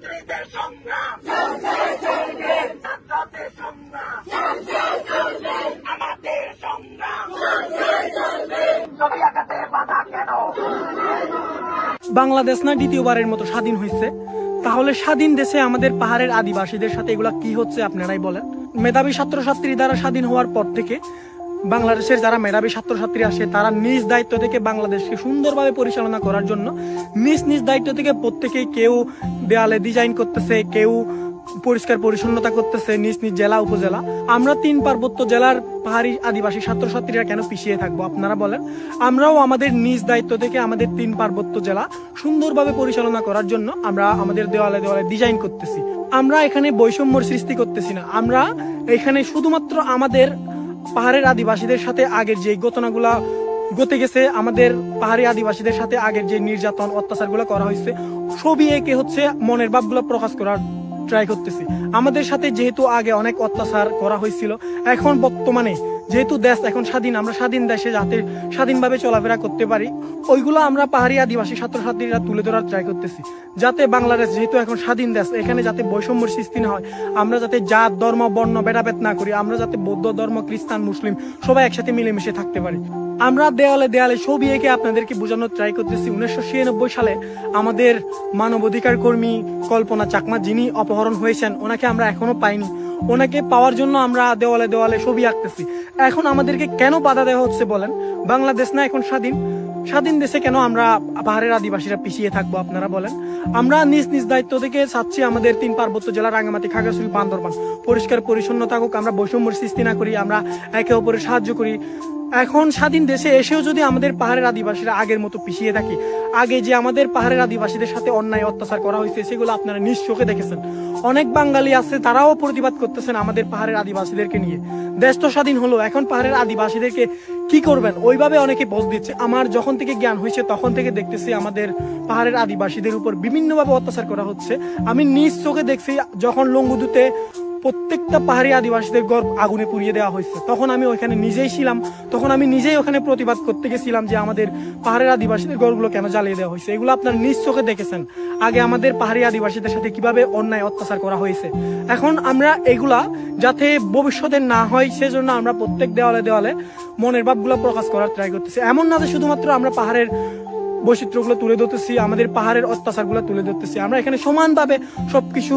ছাত্রীদের সংগ্রাম ছাত্রদের সংগ্রাম আমাদের সংগ্রাম ছবি আঁকাতে বাধা কেন? বাংলাদেশ না দ্বিতীয়বারের মতো স্বাধীন হয়েছে, তাহলে স্বাধীন দেশে আমাদের পাহাড়ের আদিবাসীদের সাথে এগুলা কি হচ্ছে আপনারাই বলেন। মেধাবী ছাত্রছাত্রী দ্বারা স্বাধীন হওয়ার পর থেকে বাংলাদেশের যারা মেধাবী ছাত্রছাত্রী আসে তারা নিজ দায়িত্ব থেকে বাংলাদেশকে সুন্দরভাবে পরিচালনা করার জন্য নিজ নিজ দায়িত্ব থেকে প্রত্যেকেই কেউ দেয়ালে ডিজাইন করতেছে, কেউ পরিষ্কার পরিচ্ছন্নতা করতেছে নিজ নিজ জেলা উপজেলা। আমরা 3 পার্বত্য জেলার পাহাড়ি আদিবাসী ছাত্রছাত্রীরা কেন পিছিয়ে থাকবো আপনারা বলেন। আমরাও আমাদের নিজ দায়িত্ব থেকে আমাদের 3 পার্বত্য জেলা সুন্দরভাবে পরিচালনা করার জন্য আমরা আমাদের দেওয়ালে দেওয়ালে ডিজাইন করতেছি। আমরা এখানে বৈষম্যর সৃষ্টি করতেছি না, আমরা এখানে শুধুমাত্র আমাদের পাহাড়ের আদিবাসীদের সাথে আগের যে ঘটনাগুলা ঘটে গেছে, আমাদের পাহাড়ি আদিবাসীদের সাথে আগের যে নির্যাতন অত্যাচারগুলো করা হয়েছে ছবি এঁকে হচ্ছে মনের ভাবগুলো প্রকাশ করার ট্রাই করতেছি। আমাদের সাথে যেহেতু আগে অনেক অত্যাচার করা হয়েছিল, এখন বর্তমানে যেহেতু দেশ এখন স্বাধীন, আমরা স্বাধীন দেশে যাতে স্বাধীনভাবে চলাফেরা করতে পারি ওইগুলো আমরা পাহাড়ি আদিবাসী ছাত্রছাত্রীরা তুলে ধরার ট্রাই করতেছি, যাতে বাংলাদেশ যেহেতু এখন স্বাধীন দেশ এখানে যাতে বৈষম্যের সৃষ্টি না হয়, আমরা যাতে জাত ধর্ম বর্ণ ভেদাভেদ না করি, আমরা যাতে বৌদ্ধ ধর্ম খ্রিস্টান মুসলিম সবাই একসাথে মিলেমিশে থাকতে পারি। আমরা দেয়ালে দেয়ালে ছবি এঁকে আপনাদেরকে বোঝানোর ট্রাই করতেছি 1996 সালে আমাদের মানবাধিকার কর্মী কল্পনা চাকমা যিনি অপহরণ হয়েছেন ওনাকে আমরা এখনো পাইনি, ওনাকে পাওয়ার জন্য আমরা দেওয়ালে দেওয়ালে ছবি আঁকতেছি। এখন আমাদেরকে কেন বাধা দেওয়া হচ্ছে বলেন? বাংলাদেশ না এখন স্বাধীন, স্বাধীন দেশে কেন আমরা পাহাড়ের আদিবাসীরা পিছিয়ে থাকবো আপনারা বলেন। আমরা নিজ নিজ দায়িত্ব থেকে চাচ্ছি আমাদের 3 পার্বত্য জেলা রাঙ্গামাটি, খাগড়াছড়ি, বান্দরবান পরিষ্কার পরিচ্ছন্ন থাকুক, আমরা বৈষম্যের সৃষ্টি না করি, আমরা একে অপরের সাহায্য করি। এখন স্বাধীন দেশে এসেও যদি আমাদের পাহাড়ের আদিবাসীরা আগের মতো পিছিয়ে থাকি, আগে যে আমাদের পাহাড়ের আদিবাসীদের সাথে অন্যায় অত্যাচার করা হয়েছে সেগুলো আপনারা নিজ চোখে দেখেছেন। অনেক বাঙালি আছে তারাও প্রতিবাদ করতেছেন আমাদের পাহাড়ের আদিবাসীদেরকে নিয়ে। দেশ তো স্বাধীন হলো, এখন পাহাড়ের আদিবাসীদেরকে কি করবেন ওইভাবে অনেকে বোঝ দিচ্ছে। আমার যখন থেকে জ্ঞান হয়েছে তখন থেকে দেখতেছি আমাদের পাহাড়ের আদিবাসীদের উপর বিভিন্নভাবে অত্যাচার করা হচ্ছে। আমি নিজ চোখে দেখছি যখন লঙ্গুদুতে প্রত্যেকটা পাহাড়ি আদিবাসীদের ঘর আগুনে পুড়িয়ে দেওয়া হয়েছে, তখন আমি ওইখানে নিজেই ছিলাম, তখন আমি নিজেই ওখানে প্রতিবাদ করতে গেছিলাম যে আমাদের পাহাড়ের আদিবাসীদের ঘরগুলো কেন জ্বালিয়ে দেওয়া হয়েছে। এগুলো আপনার নিজ চোখে দেখেছেন আগে আমাদের পাহাড়ি আদিবাসীদের সাথে কিভাবে অন্যায় অত্যাচার করা হয়েছে। এখন আমরা এগুলা যাতে ভবিষ্যতে না হয় সেজন্য আমরা প্রত্যেক দেওয়ালে দেওয়ালে মনের ভাবগুলো প্রকাশ করার ট্রাই করতেছি। এমন না যে শুধুমাত্র আমরা পাহাড়ের বৈচিত্র্যগুলো তুলে ধরতেছি, আমাদের পাহাড়ের অত্যাচারগুলো তুলে ধরতেছি, আমরা এখানে সমানভাবে সবকিছু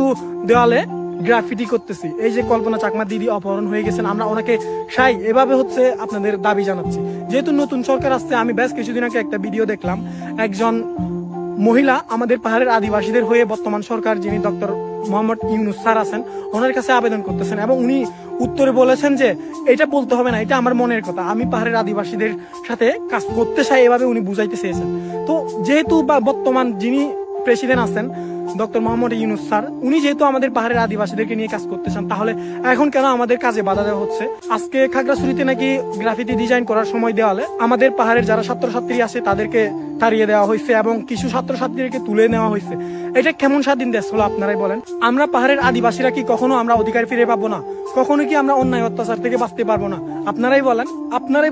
দেওয়ালে গ্রাফিটি করতেছি। এই যে কল্পনা চাকমা দিদি অপহরণ হয়ে গেছেন, আমরা ওনাকে সাই এভাবে হচ্ছে আপনাদের দাবি জানাচ্ছি। যেহেতু নতুন সরকার আসছে, আমি বেশ কিছুদিন আগে একটা ভিডিও দেখলাম, একজন মহিলা আমাদের পাহাড়ের আদিবাসীদের হয়ে বর্তমান সরকার যিনি ডক্টর মোহাম্মদ ইউনুস স্যার আছেন ওনার কাছে আবেদন করতেছেন এবং উনি উত্তরে বলেছেন যে এটা বলতে হবে না, এটা আমার মনের কথা, আমি পাহাড়ের আদিবাসীদের সাথে কাজ করতে চাই, এভাবে উনি বুঝাইতে চেয়েছেন। তো যেহেতু বর্তমান যিনি প্রেসিডেন্ট আছেন ডক্টর মোহাম্মদ ইউনুস স্যার, উনি যেহেতু আমাদের পাহাড়ের আদিবাসীদেরকে নিয়ে কাজ করতে চান, তাহলে এখন কেন আমাদের কাজে বাধা দেওয়া হচ্ছে? আজকে খাগড়াছড়িতে নাকি গ্রাফিতি ডিজাইন করার সময় দেওয়ালে আমাদের পাহাড়ের যারা ছাত্রছাত্রী আছে তাদেরকে তাড়িয়ে দেওয়া হয়েছে এবং কিছু ছাত্রছাত্রীদেরকে তুলে নেওয়া হয়েছে। এটা কেমন স্বাধীন দেশ হলো আপনারাই বলেন? আমরা পাহাড়ের আদিবাসীরা কি কখনো আমরা অধিকার ফিরে পাবো না? কখনো কি আমরা অন্যায় অত্যাচার থেকে বাঁচতে পারবো না? আপনারাই বলেন, আপনারাই